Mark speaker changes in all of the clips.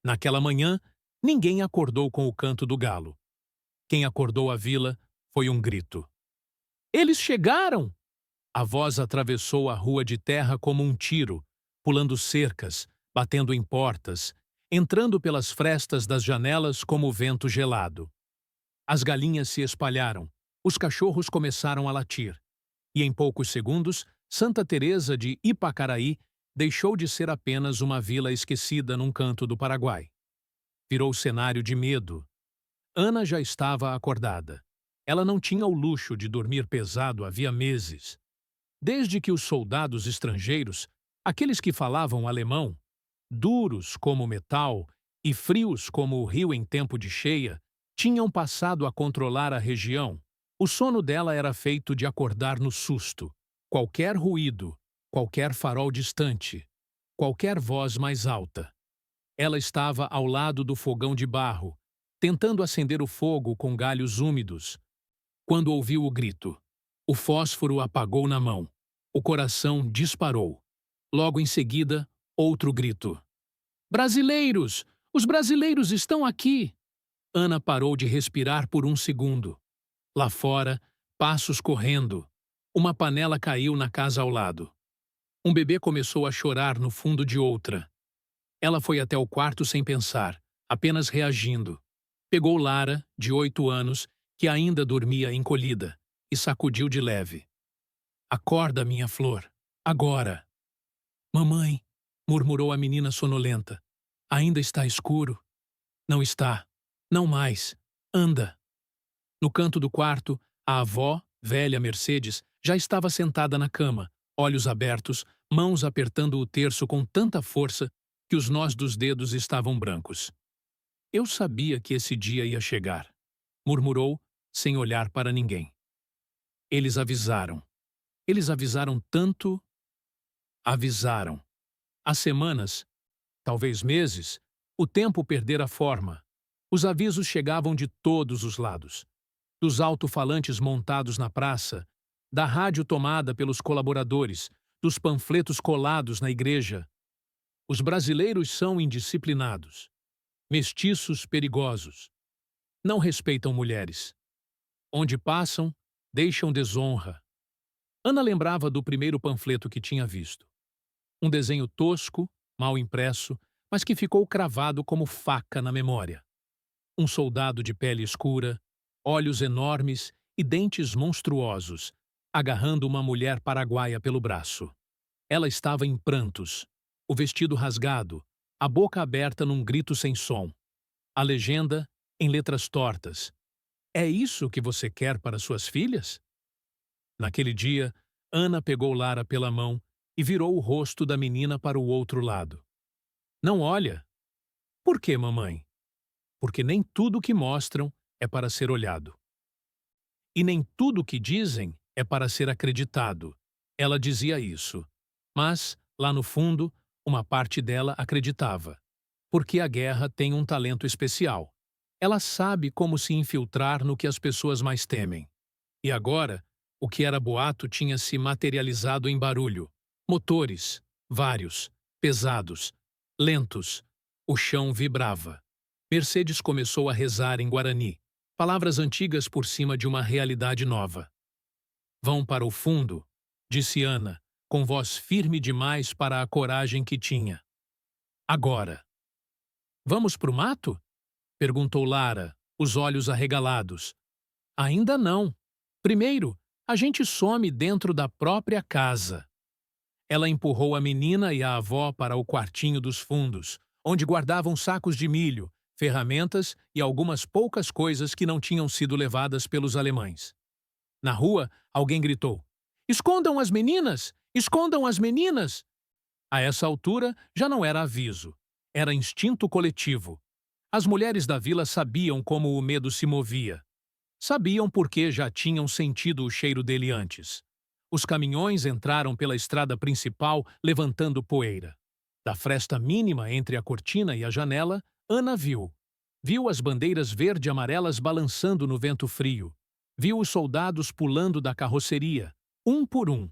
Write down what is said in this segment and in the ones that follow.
Speaker 1: Naquela manhã, ninguém acordou com o canto do galo. Quem acordou a vila foi um grito. Eles chegaram! A voz atravessou a rua de terra como um tiro, pulando cercas, batendo em portas, entrando pelas frestas das janelas como vento gelado. As galinhas se espalharam, os cachorros começaram a latir, e em poucos segundos, Santa Teresa de Ipacaraí deixou de ser apenas uma vila esquecida num canto do Paraguai. Virou cenário de medo. Ana já estava acordada. Ela não tinha o luxo de dormir pesado havia meses. Desde que os soldados estrangeiros, aqueles que falavam alemão, duros como metal e frios como o rio em tempo de cheia, tinham passado a controlar a região, o sono dela era feito de acordar no susto. Qualquer ruído, qualquer farol distante, qualquer voz mais alta. Ela estava ao lado do fogão de barro, tentando acender o fogo com galhos úmidos, quando ouviu o grito. O fósforo apagou na mão. O coração disparou. Logo em seguida, outro grito. Brasileiros! Os brasileiros estão aqui! Ana parou de respirar por um segundo. Lá fora, passos correndo. Uma panela caiu na casa ao lado. Um bebê começou a chorar no fundo de outra. Ela foi até o quarto sem pensar, apenas reagindo. Pegou Lara, de 8 anos, que ainda dormia encolhida, e sacudiu de leve. Acorda, minha flor. Agora. Mamãe, murmurou a menina sonolenta. Ainda está escuro? Não está. Não mais. Anda. No canto do quarto, a avó, velha Mercedes, já estava sentada na cama, olhos abertos, mãos apertando o terço com tanta força que os nós dos dedos estavam brancos. Eu sabia que esse dia ia chegar, murmurou, sem olhar para ninguém. Eles avisaram. Eles avisaram tanto. Avisaram. Há semanas, talvez meses, o tempo perdera forma. Os avisos chegavam de todos os lados. Dos alto-falantes montados na praça, da rádio tomada pelos colaboradores, dos panfletos colados na igreja. Os brasileiros são indisciplinados, mestiços perigosos. Não respeitam mulheres. Onde passam, deixam desonra. Ana lembrava do primeiro panfleto que tinha visto. Um desenho tosco, mal impresso, mas que ficou cravado como faca na memória. Um soldado de pele escura, olhos enormes e dentes monstruosos, agarrando uma mulher paraguaia pelo braço. Ela estava em prantos, o vestido rasgado, a boca aberta num grito sem som. A legenda, em letras tortas. É isso que você quer para suas filhas? Naquele dia, Ana pegou Lara pela mão e virou o rosto da menina para o outro lado. Não olha. Por quê, mamãe? Porque nem tudo que mostram é para ser olhado. E nem tudo que dizem é para ser acreditado. Ela dizia isso. Mas, lá no fundo, uma parte dela acreditava. Porque a guerra tem um talento especial. Ela sabe como se infiltrar no que as pessoas mais temem. E agora, o que era boato tinha se materializado em barulho. Motores, vários, pesados, lentos. O chão vibrava. Mercedes começou a rezar em Guarani, palavras antigas por cima de uma realidade nova. Vão para o fundo, disse Ana, com voz firme demais para a coragem que tinha. Agora. Vamos pro mato? Perguntou Lara, os olhos arregalados. Ainda não. Primeiro, a gente some dentro da própria casa. Ela empurrou a menina e a avó para o quartinho dos fundos, onde guardavam sacos de milho, ferramentas e algumas poucas coisas que não tinham sido levadas pelos alemães. Na rua, alguém gritou: Escondam as meninas! Escondam as meninas! A essa altura, já não era aviso. Era instinto coletivo. As mulheres da vila sabiam como o medo se movia. Sabiam porque já tinham sentido o cheiro dele antes. Os caminhões entraram pela estrada principal levantando poeira. Da fresta mínima entre a cortina e a janela, Ana viu. Viu as bandeiras verde e amarelas balançando no vento frio. Viu os soldados pulando da carroceria, um por um.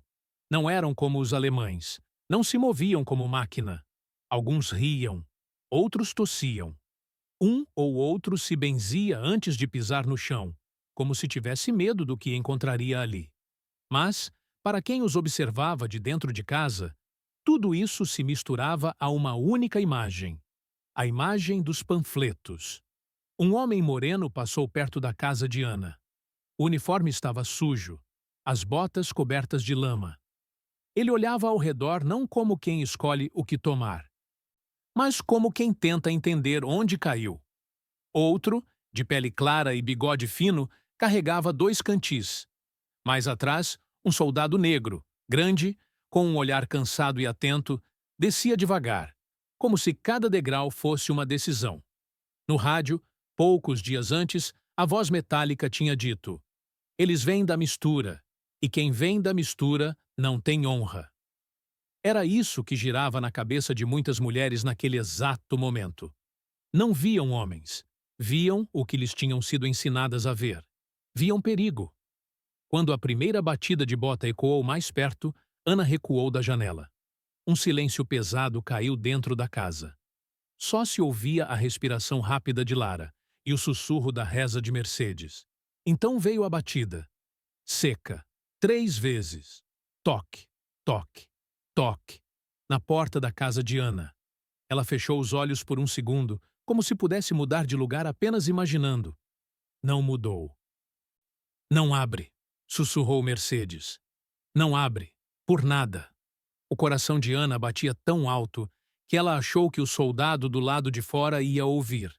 Speaker 1: Não eram como os alemães. Não se moviam como máquina. Alguns riam. outros tossiam. Um ou outro se benzia antes de pisar no chão, como se tivesse medo do que encontraria ali. Mas, para quem os observava de dentro de casa, tudo isso se misturava a uma única imagem: a imagem dos panfletos. Um homem moreno passou perto da casa de Ana. O uniforme estava sujo, as botas cobertas de lama. Ele olhava ao redor não como quem escolhe o que tomar, mas como quem tenta entender onde caiu. Outro, de pele clara e bigode fino, carregava 2 cantis. Mais atrás, um soldado negro, grande, com um olhar cansado e atento, descia devagar, como se cada degrau fosse uma decisão. No rádio, poucos dias antes, a voz metálica tinha dito: "Eles vêm da mistura, e quem vem da mistura não tem honra." Era isso que girava na cabeça de muitas mulheres naquele exato momento. Não viam homens. Viam o que lhes tinham sido ensinadas a ver. Viam perigo. Quando a primeira batida de bota ecoou mais perto, Ana recuou da janela. Um silêncio pesado caiu dentro da casa. Só se ouvia a respiração rápida de Lara e o sussurro da reza de Mercedes. Então veio a batida. Seca. 3 vezes. Toque, toque, toque. Na porta da casa de Ana. Ela fechou os olhos por um segundo, como se pudesse mudar de lugar apenas imaginando. Não mudou. "Não abre", sussurrou Mercedes. "Não abre. Por nada." O coração de Ana batia tão alto que ela achou que o soldado do lado de fora ia ouvir.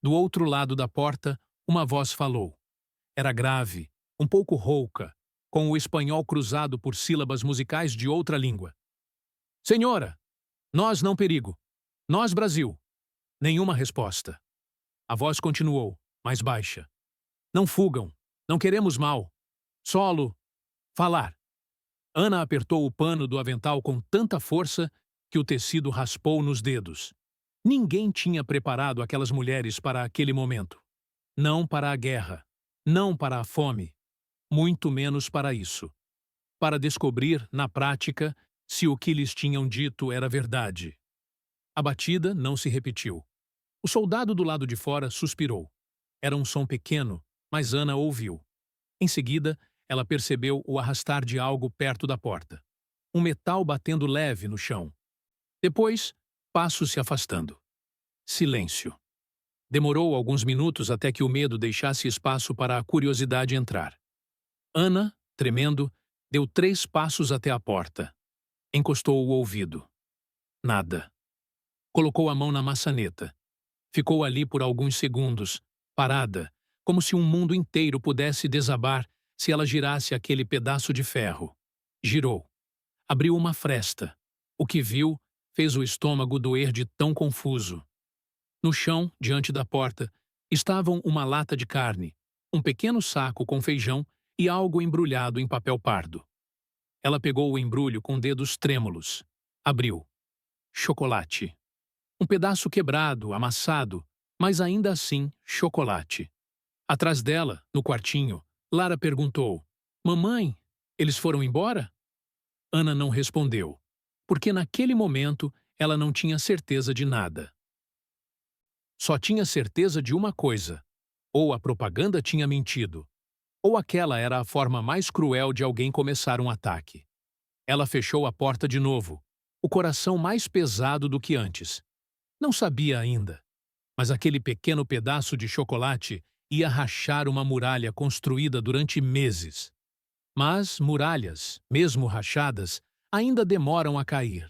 Speaker 1: Do outro lado da porta, uma voz falou. Era grave, um pouco rouca, com o espanhol cruzado por sílabas musicais de outra língua. "Senhora, nós não perigo. Nós Brasil." Nenhuma resposta. A voz continuou, mais baixa. "Não fugam. Não queremos mal. Solo. Falar." Ana apertou o pano do avental com tanta força que o tecido raspou nos dedos. Ninguém tinha preparado aquelas mulheres para aquele momento. Não para a guerra. Não para a fome. Muito menos para isso. Para descobrir, na prática, se o que lhes tinham dito era verdade. A batida não se repetiu. O soldado do lado de fora suspirou. Era um som pequeno, mas Ana ouviu. Em seguida, ela percebeu o arrastar de algo perto da porta. Um metal batendo leve no chão. Depois, passos se afastando. Silêncio. Demorou alguns minutos até que o medo deixasse espaço para a curiosidade entrar. Ana, tremendo, deu 3 passos até a porta. Encostou o ouvido. Nada. Colocou a mão na maçaneta. Ficou ali por alguns segundos, parada, como se um mundo inteiro pudesse desabar se ela girasse aquele pedaço de ferro. Girou. Abriu uma fresta. O que viu fez o estômago doer de tão confuso. No chão, diante da porta, estavam uma lata de carne, um pequeno saco com feijão e algo embrulhado em papel pardo. Ela pegou o embrulho com dedos trêmulos. Abriu. Chocolate. Um pedaço quebrado, amassado, mas ainda assim chocolate. Atrás dela, no quartinho, Lara perguntou: "Mamãe, eles foram embora?" Ana não respondeu, porque naquele momento ela não tinha certeza de nada. Só tinha certeza de uma coisa: ou a propaganda tinha mentido, ou aquela era a forma mais cruel de alguém começar um ataque. Ela fechou a porta de novo, o coração mais pesado do que antes. Não sabia ainda, mas aquele pequeno pedaço de chocolate ia rachar uma muralha construída durante meses. Mas muralhas, mesmo rachadas, ainda demoram a cair.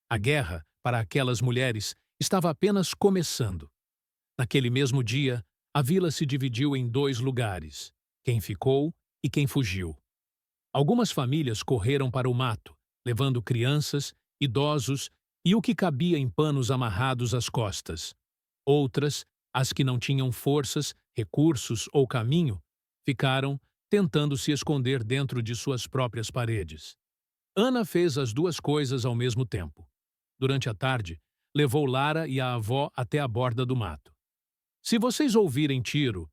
Speaker 1: A guerra, para aquelas mulheres, estava apenas começando. Naquele mesmo dia, a vila se dividiu em 2 lugares: quem ficou e quem fugiu. Algumas famílias correram para o mato, levando crianças, idosos e o que cabia em panos amarrados às costas. Outras, as que não tinham forças, recursos ou caminho, ficaram tentando se esconder dentro de suas próprias paredes. Ana fez as 2 coisas ao mesmo tempo. Durante a tarde, levou Lara e a avó até a borda do mato. "Se vocês ouvirem tiro,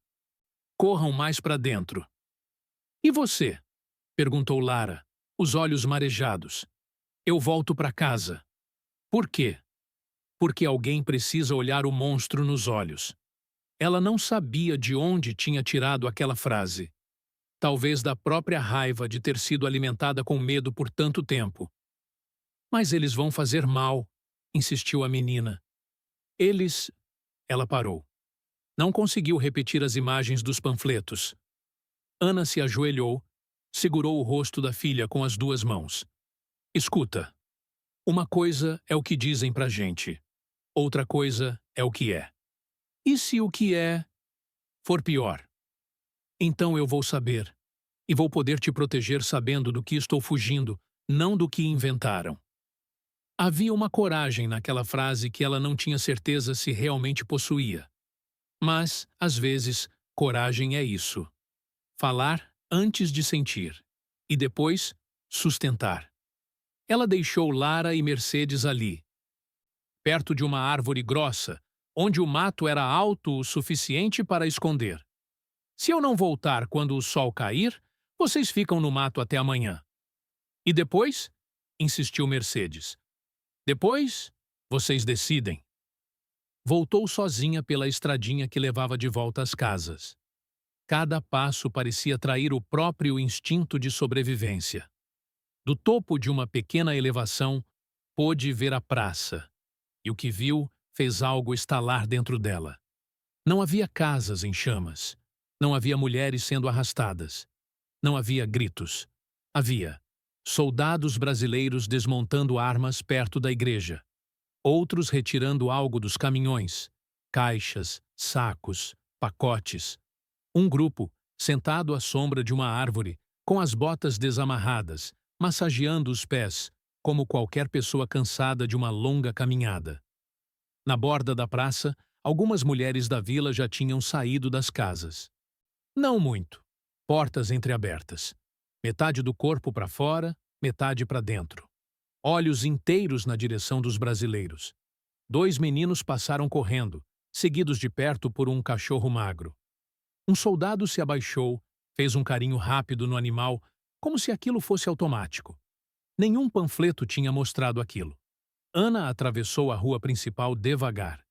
Speaker 1: corram mais para dentro." "E você?" perguntou Lara, os olhos marejados. "Eu volto para casa." "Por quê?" porque alguém precisa olhar o monstro nos olhos. Ela não sabia de onde tinha tirado aquela frase. Talvez da própria raiva de ter sido alimentada com medo por tanto tempo. Mas eles vão fazer mal, insistiu a menina. Eles... Ela parou. Não conseguiu repetir as imagens dos panfletos. Ana se ajoelhou, segurou o rosto da filha com as duas mãos. Escuta. Uma coisa é o que dizem pra gente. Outra coisa é o que é. E se o que é for pior? Então eu vou saber. E vou poder te proteger sabendo do que estou fugindo, não do que inventaram. Havia uma coragem naquela frase que ela não tinha certeza se realmente possuía. Mas, às vezes, coragem é isso. Falar antes de sentir. E depois, sustentar. Ela deixou Lara e Mercedes ali, perto de uma árvore grossa, onde o mato era alto o suficiente para esconder. Se eu não voltar quando o sol cair, vocês ficam no mato até amanhã. E depois? Insistiu Mercedes. Depois, vocês decidem. Voltou sozinha pela estradinha que levava de volta às casas. Cada passo parecia trair o próprio instinto de sobrevivência. Do topo de uma pequena elevação, pôde ver a praça, e o que viu fez algo estalar dentro dela. Não havia casas em chamas. Não havia mulheres sendo arrastadas. Não havia gritos. Havia soldados brasileiros desmontando armas perto da igreja. Outros retirando algo dos caminhões. Caixas, sacos, pacotes. Um grupo, sentado à sombra de uma árvore, com as botas desamarradas, massageando os pés, como qualquer pessoa cansada de uma longa caminhada. Na borda da praça, algumas mulheres da vila já tinham saído das casas. Não muito. Portas entreabertas. Metade do corpo para fora, metade para dentro. Olhos inteiros na direção dos brasileiros. 2 meninos passaram correndo, seguidos de perto por um cachorro magro. Um soldado se abaixou, fez um carinho rápido no animal, como se aquilo fosse automático. Nenhum panfleto tinha mostrado aquilo. Ana atravessou a rua principal devagar.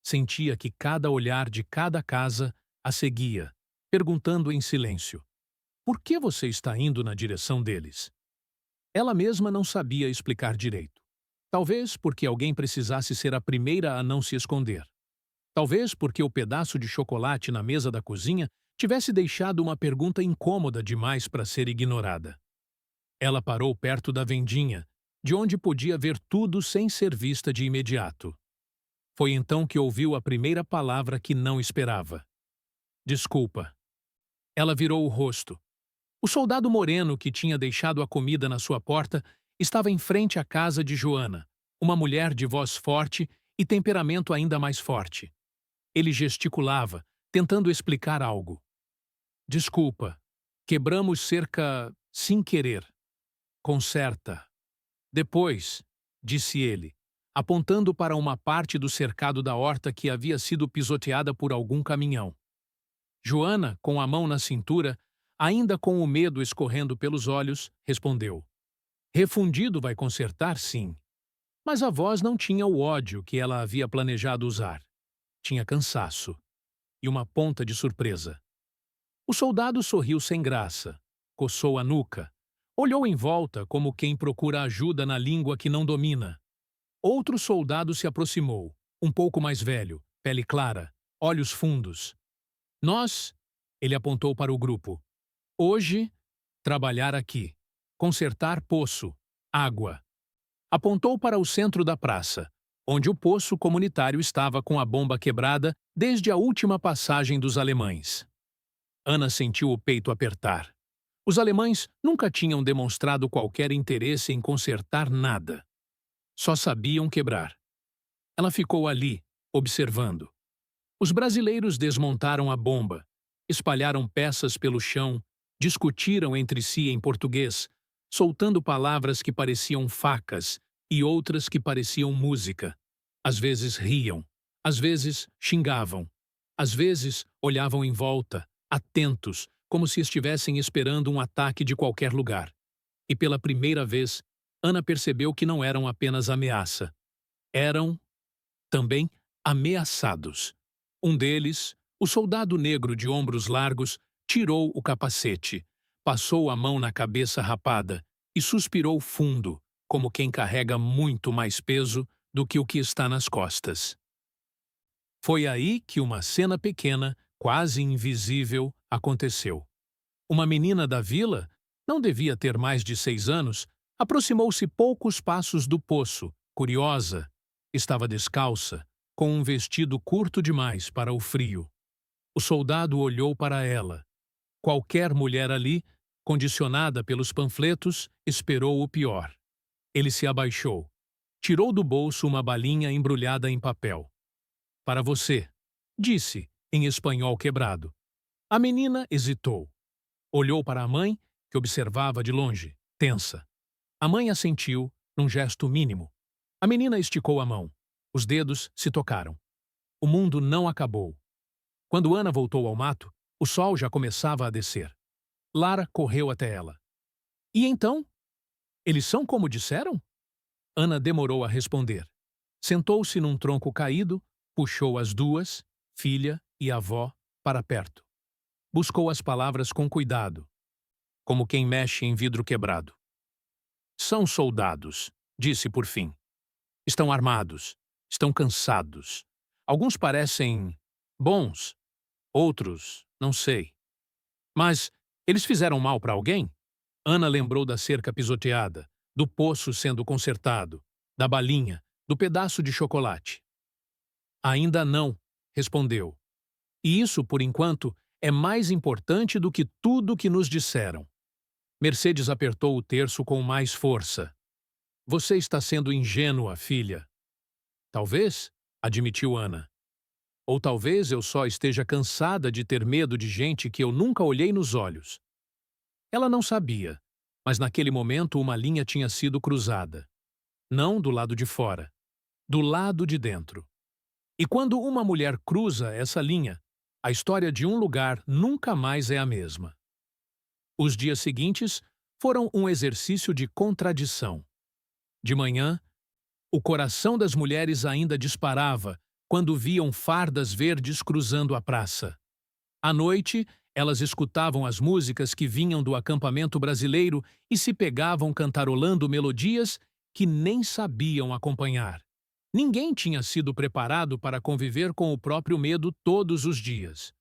Speaker 1: Sentia que cada olhar de cada casa a seguia, perguntando em silêncio: por que você está indo na direção deles? Ela mesma não sabia explicar direito. Talvez porque alguém precisasse ser a primeira a não se esconder. Talvez porque o pedaço de chocolate na mesa da cozinha tivesse deixado uma pergunta incômoda demais para ser ignorada. Ela parou perto da vendinha, de onde podia ver tudo sem ser vista de imediato. Foi então que ouviu a primeira palavra que não esperava. Desculpa. Ela virou o rosto. O soldado moreno que tinha deixado a comida na sua porta estava em frente à casa de Joana, uma mulher de voz forte e temperamento ainda mais forte. Ele gesticulava, tentando explicar algo. Desculpa. Quebramos cerca sem querer. Conserta. Depois, disse ele, apontando para uma parte do cercado da horta que havia sido pisoteada por algum caminhão. Joana, com a mão na cintura, ainda com o medo escorrendo pelos olhos, respondeu. Refundido vai consertar, sim. Mas a voz não tinha o ódio que ela havia planejado usar. Tinha cansaço e uma ponta de surpresa. O soldado sorriu sem graça, coçou a nuca, olhou em volta como quem procura ajuda na língua que não domina. Outro soldado se aproximou, um pouco mais velho, pele clara, olhos fundos. Nós, ele apontou para o grupo, hoje, trabalhar aqui, consertar poço, água. Apontou para o centro da praça, onde o poço comunitário estava com a bomba quebrada desde a última passagem dos alemães. Ana sentiu o peito apertar. Os alemães nunca tinham demonstrado qualquer interesse em consertar nada. Só sabiam quebrar. Ela ficou ali, observando. Os brasileiros desmontaram a bomba, espalharam peças pelo chão, discutiram entre si em português, soltando palavras que pareciam facas e outras que pareciam música. Às vezes riam, às vezes xingavam, às vezes olhavam em volta, atentos, como se estivessem esperando um ataque de qualquer lugar. E pela primeira vez, Ana percebeu que não eram apenas ameaça. Eram também ameaçados. Um deles, o soldado negro de ombros largos, tirou o capacete, passou a mão na cabeça rapada e suspirou fundo, como quem carrega muito mais peso do que o que está nas costas. Foi aí que uma cena pequena, quase invisível, aconteceu. Uma menina da vila, não devia ter mais de 6 anos, aproximou-se poucos passos do poço, curiosa. Estava descalça, com um vestido curto demais para o frio. O soldado olhou para ela. Qualquer mulher ali, condicionada pelos panfletos, esperou o pior. Ele se abaixou. Tirou do bolso uma balinha embrulhada em papel. Para você, disse, em espanhol quebrado. A menina hesitou. Olhou para a mãe, que observava de longe, tensa. A mãe assentiu, num gesto mínimo. A menina esticou a mão. Os dedos se tocaram. O mundo não acabou. Quando Ana voltou ao mato, o sol já começava a descer. Lara correu até ela. E então? Eles são como disseram? Ana demorou a responder. Sentou-se num tronco caído, puxou as duas, filha e avó, para perto. Buscou as palavras com cuidado, como quem mexe em vidro quebrado. São soldados, disse por fim. Estão armados, estão cansados. Alguns parecem bons, outros, não sei. Mas eles fizeram mal para alguém? Ana lembrou da cerca pisoteada, do poço sendo consertado, da balinha, do pedaço de chocolate. Ainda não, respondeu. E isso, por enquanto, é mais importante do que tudo que nos disseram. Mercedes apertou o terço com mais força. Você está sendo ingênua, filha. Talvez, admitiu Ana. Ou talvez eu só esteja cansada de ter medo de gente que eu nunca olhei nos olhos. Ela não sabia, mas naquele momento uma linha tinha sido cruzada. Não do lado de fora, do lado de dentro. E quando uma mulher cruza essa linha, a história de um lugar nunca mais é a mesma. Os dias seguintes foram um exercício de contradição. De manhã, o coração das mulheres ainda disparava quando viam fardas verdes cruzando a praça. À noite, elas escutavam as músicas que vinham do acampamento brasileiro e se pegavam cantarolando melodias que nem sabiam acompanhar. Ninguém tinha sido preparado para conviver com o próprio medo todos os dias.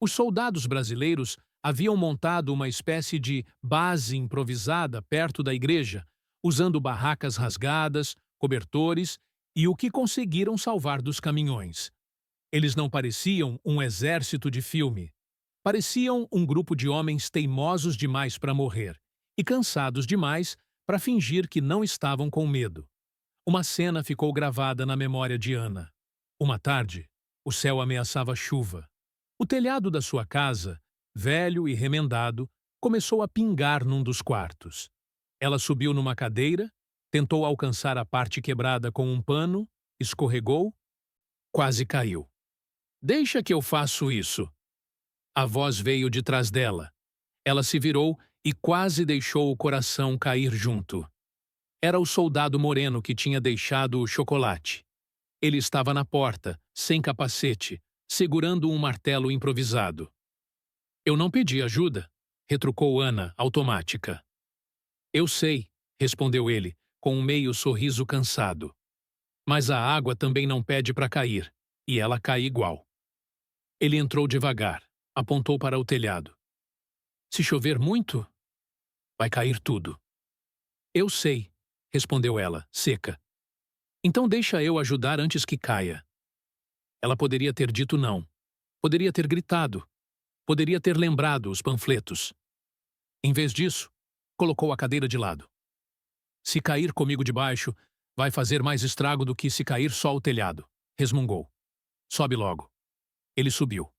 Speaker 1: Os soldados brasileiros haviam montado uma espécie de base improvisada perto da igreja, usando barracas rasgadas, cobertores e o que conseguiram salvar dos caminhões. Eles não pareciam um exército de filme. Pareciam um grupo de homens teimosos demais para morrer e cansados demais para fingir que não estavam com medo. Uma cena ficou gravada na memória de Ana. Uma tarde, o céu ameaçava chuva. O telhado da sua casa, velho e remendado, começou a pingar num dos quartos. Ela subiu numa cadeira, tentou alcançar a parte quebrada com um pano, escorregou, quase caiu. Deixa que eu faço isso. A voz veio de trás dela. Ela se virou e quase deixou o coração cair junto. Era o soldado moreno que tinha deixado o chocolate. Ele estava na porta, sem capacete, segurando um martelo improvisado. Eu não pedi ajuda, retrucou Ana, automática. Eu sei, respondeu ele, com um meio sorriso cansado. Mas a água também não pede para cair, e ela cai igual. Ele entrou devagar, apontou para o telhado. Se chover muito, vai cair tudo. Eu sei, respondeu ela, seca. Então deixa eu ajudar antes que caia. Ela poderia ter dito não. Poderia ter gritado. Poderia ter lembrado os panfletos. Em vez disso, colocou a cadeira de lado. Se cair comigo de baixo, vai fazer mais estrago do que se cair só o telhado, resmungou. Sobe logo. Ele subiu,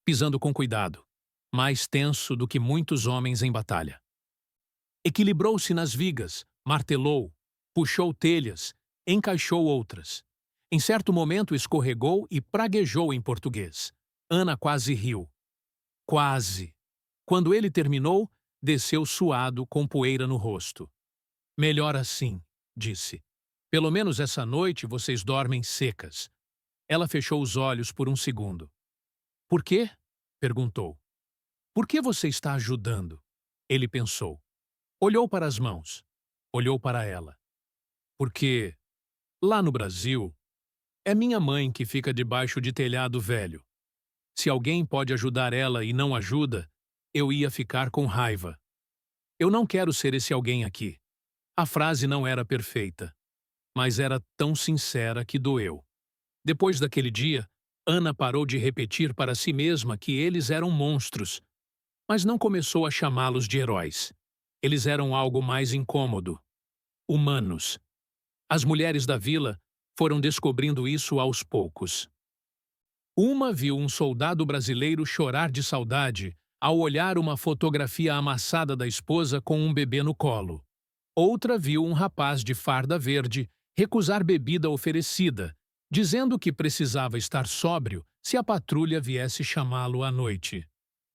Speaker 1: pisando com cuidado, mais tenso do que muitos homens em batalha. Equilibrou-se nas vigas, martelou, puxou telhas, encaixou outras. Em certo momento escorregou e praguejou em português. Ana quase riu. Quase. Quando ele terminou, desceu suado com poeira no rosto. Melhor assim, disse. Pelo menos essa noite vocês dormem secas. Ela fechou os olhos por um segundo. Por quê? Perguntou. Por que você está ajudando? Ele pensou. Olhou para as mãos. Olhou para ela. Porque, lá no Brasil, é minha mãe que fica debaixo de telhado velho. Se alguém pode ajudar ela e não ajuda, eu ia ficar com raiva. Eu não quero ser esse alguém aqui. A frase não era perfeita, mas era tão sincera que doeu. Depois daquele dia, Ana parou de repetir para si mesma que eles eram monstros, mas não começou a chamá-los de heróis. Eles eram algo mais incômodo. Humanos. As mulheres da vila foram descobrindo isso aos poucos. Uma viu um soldado brasileiro chorar de saudade ao olhar uma fotografia amassada da esposa com um bebê no colo. Outra viu um rapaz de farda verde recusar bebida oferecida, dizendo que precisava estar sóbrio se a patrulha viesse chamá-lo à noite.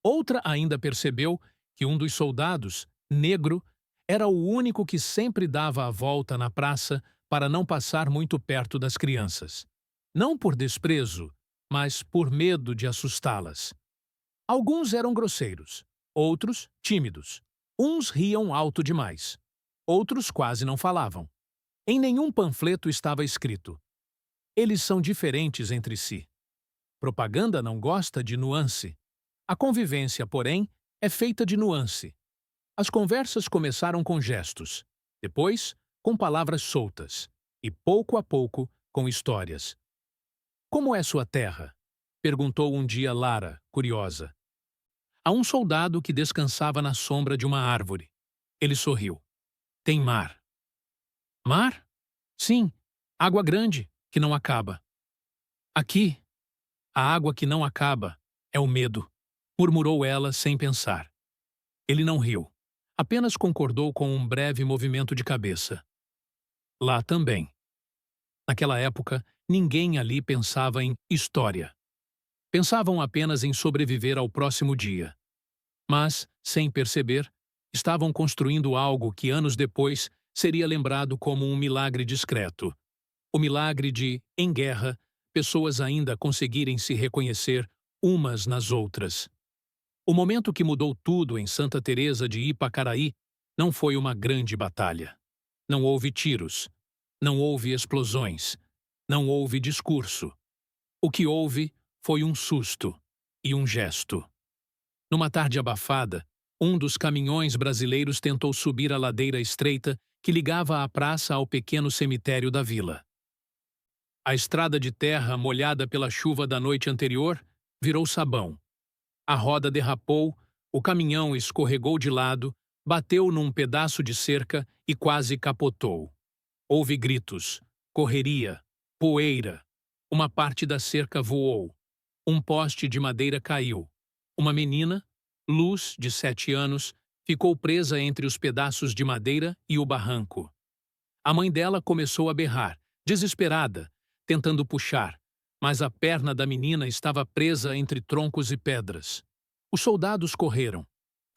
Speaker 1: Outra ainda percebeu que um dos soldados, negro, era o único que sempre dava a volta na praça para não passar muito perto das crianças. Não por desprezo, mas por medo de assustá-las. Alguns eram grosseiros, outros tímidos. Uns riam alto demais. Outros quase não falavam. Em nenhum panfleto estava escrito: eles são diferentes entre si. Propaganda não gosta de nuance. A convivência, porém, é feita de nuance. As conversas começaram com gestos, depois com palavras soltas e, pouco a pouco, com histórias. Como é sua terra? Perguntou um dia Lara, curiosa. A um soldado que descansava na sombra de uma árvore. Ele sorriu. Tem mar. Mar? Sim, água grande, que não acaba. Aqui, a água que não acaba é o medo, murmurou ela sem pensar. Ele não riu, apenas concordou com um breve movimento de cabeça. Lá também. Naquela época, ninguém ali pensava em história. Pensavam apenas em sobreviver ao próximo dia. Mas, sem perceber, estavam construindo algo que anos depois seria lembrado como um milagre discreto. O milagre de, em guerra, pessoas ainda conseguirem se reconhecer umas nas outras. O momento que mudou tudo em Santa Teresa de Ipacaraí não foi uma grande batalha. Não houve tiros, não houve explosões, não houve discurso. O que houve foi um susto e um gesto. Numa tarde abafada, um dos caminhões brasileiros tentou subir a ladeira estreita que ligava a praça ao pequeno cemitério da vila. A estrada de terra, molhada pela chuva da noite anterior, virou sabão. A roda derrapou, o caminhão escorregou de lado, bateu num pedaço de cerca e quase capotou. Houve gritos, correria, poeira. Uma parte da cerca voou. Um poste de madeira caiu. Uma menina, Luz, de 7 anos, ficou presa entre os pedaços de madeira e o barranco. A mãe dela começou a berrar, desesperada, tentando puxar, mas a perna da menina estava presa entre troncos e pedras. Os soldados correram.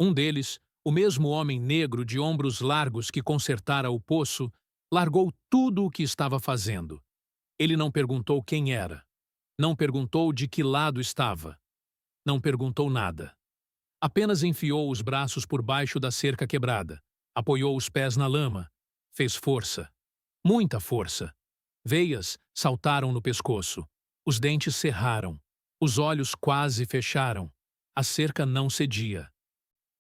Speaker 1: Um deles, o mesmo homem negro de ombros largos que consertara o poço, largou tudo o que estava fazendo. Ele não perguntou quem era. Não perguntou de que lado estava. Não perguntou nada. Apenas enfiou os braços por baixo da cerca quebrada, apoiou os pés na lama, fez força. Muita força. Veias saltaram no pescoço. Os dentes cerraram. Os olhos quase fecharam. A cerca não cedia.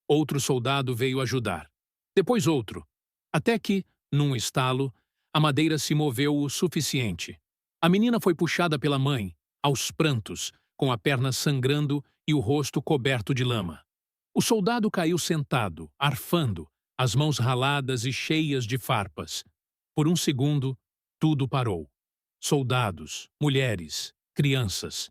Speaker 1: Outro soldado veio ajudar. Depois outro. Até que, num estalo, a madeira se moveu o suficiente. A menina foi puxada pela mãe, aos prantos, com a perna sangrando e o rosto coberto de lama. O soldado caiu sentado, arfando, as mãos raladas e cheias de farpas. Por um segundo, tudo parou. Soldados, mulheres, crianças,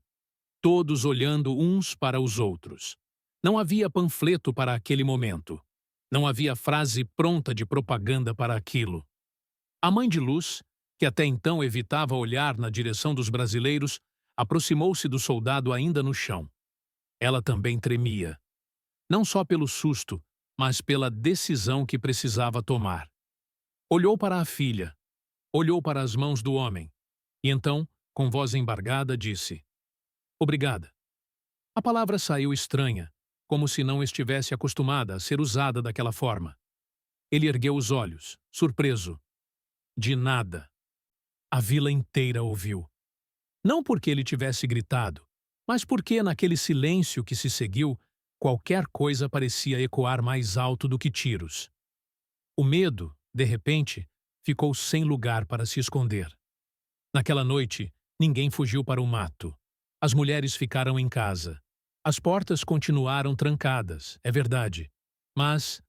Speaker 1: todos olhando uns para os outros. Não havia panfleto para aquele momento. Não havia frase pronta de propaganda para aquilo. A mãe de Luz, que até então evitava olhar na direção dos brasileiros, aproximou-se do soldado ainda no chão. Ela também tremia. Não só pelo susto, mas pela decisão que precisava tomar. Olhou para a filha. Olhou para as mãos do homem. E então com voz embargada, disse: Obrigada. A palavra saiu estranha, como se não estivesse acostumada a ser usada daquela forma. Ele ergueu os olhos, surpreso. De nada. A vila inteira ouviu. Não porque ele tivesse gritado, mas porque, naquele silêncio que se seguiu, qualquer coisa parecia ecoar mais alto do que tiros. O medo, de repente, ficou sem lugar para se esconder. Naquela noite, ninguém fugiu para o mato. As mulheres ficaram em casa. As portas continuaram trancadas, é verdade, mas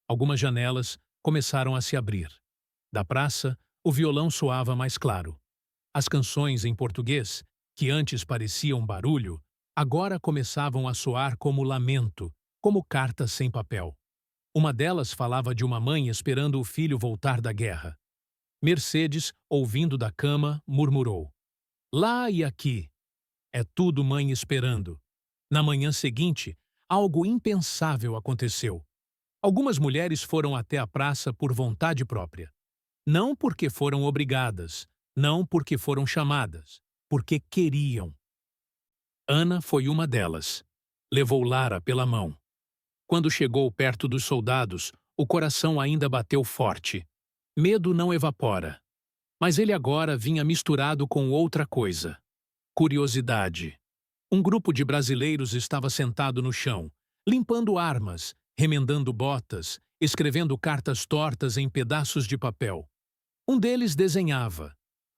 Speaker 1: algumas janelas, começaram a se abrir. Da praça, o violão soava mais claro. As canções em português, que antes pareciam barulho, agora começavam a soar como lamento, como cartas sem papel. Uma delas falava de uma mãe esperando o filho voltar da guerra. Mercedes, ouvindo da cama, murmurou: Lá e aqui. É tudo mãe esperando. Na manhã seguinte, algo impensável aconteceu. Algumas mulheres foram até a praça por vontade própria. Não porque foram obrigadas, não porque foram chamadas, porque queriam. Ana foi uma delas. Levou Lara pela mão. Quando chegou perto dos soldados, o coração ainda bateu forte. Medo não evapora. Mas ele agora vinha misturado com outra coisa. Curiosidade. Um grupo de brasileiros estava sentado no chão, limpando armas, remendando botas, escrevendo cartas tortas em pedaços de papel. Um deles desenhava.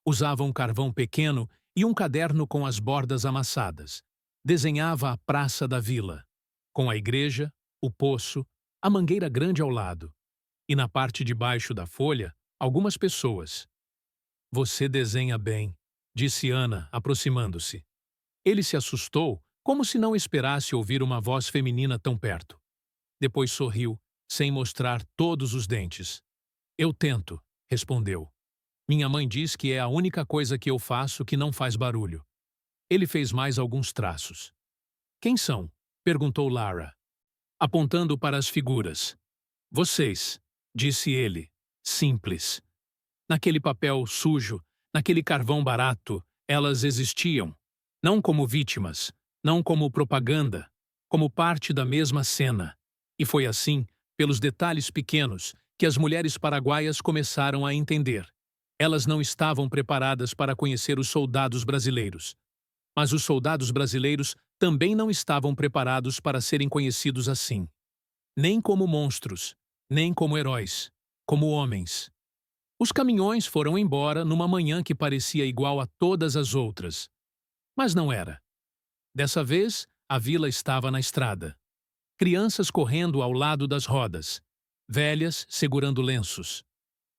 Speaker 1: Usava um carvão pequeno e um caderno com as bordas amassadas. Desenhava a praça da vila, com a igreja, o poço, a mangueira grande ao lado. E na parte de baixo da folha, algumas pessoas. Você desenha bem, disse Ana, aproximando-se. Ele se assustou, como se não esperasse ouvir uma voz feminina tão perto. Depois sorriu, sem mostrar todos os dentes. Eu tento, respondeu. Minha mãe diz que é a única coisa que eu faço que não faz barulho. Ele fez mais alguns traços. Quem são? Perguntou Lara, apontando para as figuras. Vocês, disse ele, simples. Naquele papel sujo, naquele carvão barato, elas existiam. Não como vítimas, não como propaganda, como parte da mesma cena. E foi assim, pelos detalhes pequenos, que as mulheres paraguaias começaram a entender. Elas não estavam preparadas para conhecer os soldados brasileiros. Mas os soldados brasileiros também não estavam preparados para serem conhecidos assim. Nem como monstros, nem como heróis, como homens. Os caminhões foram embora numa manhã que parecia igual a todas as outras. Mas não era. Dessa vez, a vila estava na estrada. Crianças correndo ao lado das rodas. Velhas segurando lenços.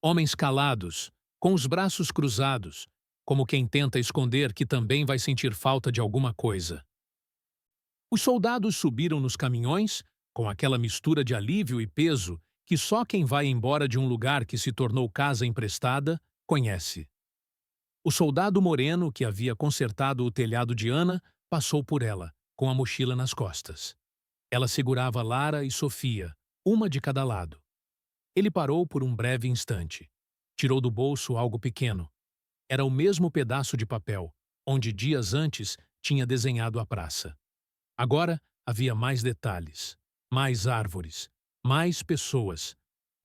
Speaker 1: Homens calados, com os braços cruzados, como quem tenta esconder que também vai sentir falta de alguma coisa. Os soldados subiram nos caminhões, com aquela mistura de alívio e peso que só quem vai embora de um lugar que se tornou casa emprestada conhece. O soldado moreno que havia consertado o telhado de Ana passou por ela, com a mochila nas costas. Ela segurava Lara e Sofia, uma de cada lado. Ele parou por um breve instante. Tirou do bolso algo pequeno. Era o mesmo pedaço de papel, onde dias antes tinha desenhado a praça. Agora havia mais detalhes, mais árvores, mais pessoas.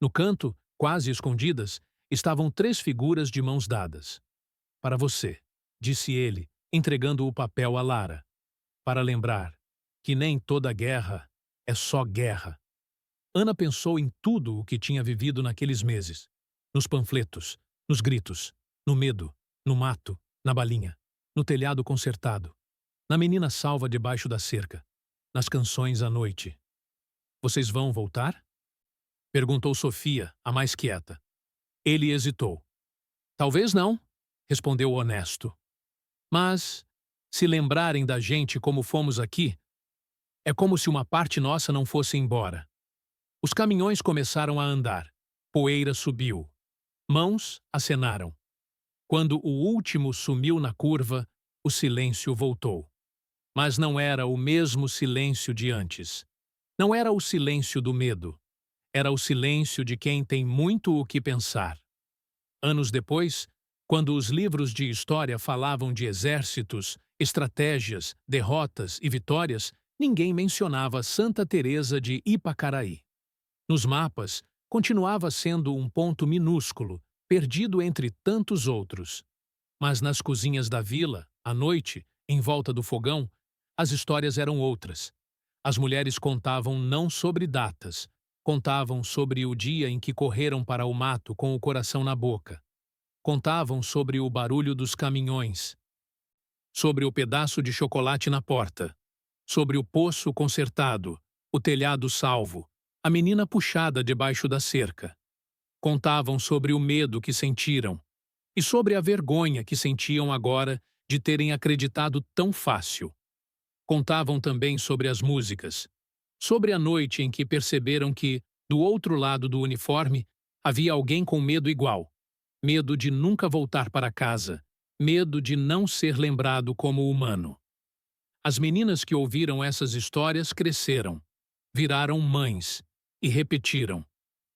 Speaker 1: No canto, quase escondidas, estavam 3 figuras de mãos dadas. Para você, disse ele, entregando o papel a Lara. Para lembrar que nem toda guerra é só guerra. Ana pensou em tudo o que tinha vivido naqueles meses. Nos panfletos, nos gritos, no medo, no mato, na balinha, no telhado consertado, na menina salva debaixo da cerca, nas canções à noite. Vocês vão voltar? Perguntou Sofia, a mais quieta. Ele hesitou. Talvez não, respondeu honesto. Mas, se lembrarem da gente como fomos aqui, é como se uma parte nossa não fosse embora. Os caminhões começaram a andar. Poeira subiu. Mãos acenaram. Quando o último sumiu na curva, o silêncio voltou. Mas não era o mesmo silêncio de antes. Não era o silêncio do medo. Era o silêncio de quem tem muito o que pensar. Anos depois, Quando os livros de história falavam de exércitos, estratégias, derrotas e vitórias, ninguém mencionava Santa Teresa de Ipacaraí. Nos mapas, continuava sendo um ponto minúsculo, perdido entre tantos outros. Mas nas cozinhas da vila, à noite, em volta do fogão, as histórias eram outras. As mulheres contavam não sobre datas, contavam sobre o dia em que correram para o mato com o coração na boca. Contavam sobre o barulho dos caminhões, sobre o pedaço de chocolate na porta, sobre o poço consertado, o telhado salvo, a menina puxada debaixo da cerca. Contavam sobre o medo que sentiram e sobre a vergonha que sentiam agora de terem acreditado tão fácil. Contavam também sobre as músicas, sobre a noite em que perceberam que, do outro lado do uniforme, havia alguém com medo igual. Medo de nunca voltar para casa, medo de não ser lembrado como humano. As meninas que ouviram essas histórias cresceram, viraram mães e repetiram.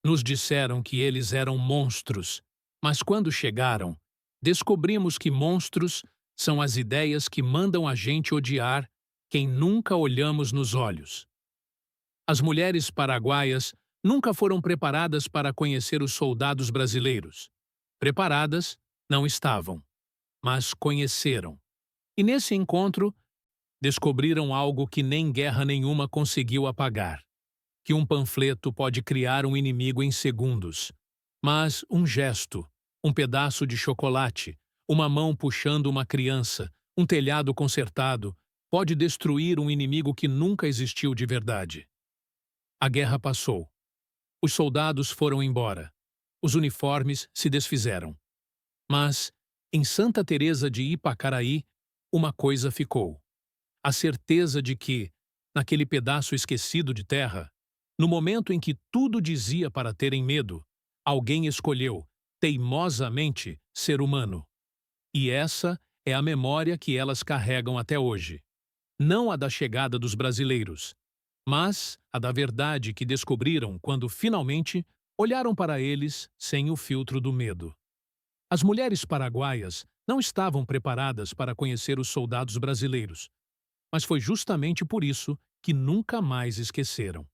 Speaker 1: Nos disseram que eles eram monstros, mas quando chegaram, descobrimos que monstros são as ideias que mandam a gente odiar quem nunca olhamos nos olhos. As mulheres paraguaias nunca foram preparadas para conhecer os soldados brasileiros. Preparadas, não estavam, mas conheceram. E nesse encontro, descobriram algo que nem guerra nenhuma conseguiu apagar. Que um panfleto pode criar um inimigo em segundos. Mas um gesto, um pedaço de chocolate, uma mão puxando uma criança, um telhado consertado, pode destruir um inimigo que nunca existiu de verdade. A guerra passou. Os soldados foram embora. Os uniformes se desfizeram. Mas, em Santa Teresa de Ipacaraí, uma coisa ficou. A certeza de que, naquele pedaço esquecido de terra, no momento em que tudo dizia para terem medo, alguém escolheu, teimosamente, ser humano. E essa é a memória que elas carregam até hoje. Não a da chegada dos brasileiros, mas a da verdade que descobriram quando finalmente olharam para eles sem o filtro do medo. As mulheres paraguaias não estavam preparadas para conhecer os soldados brasileiros, mas foi justamente por isso que nunca mais esqueceram.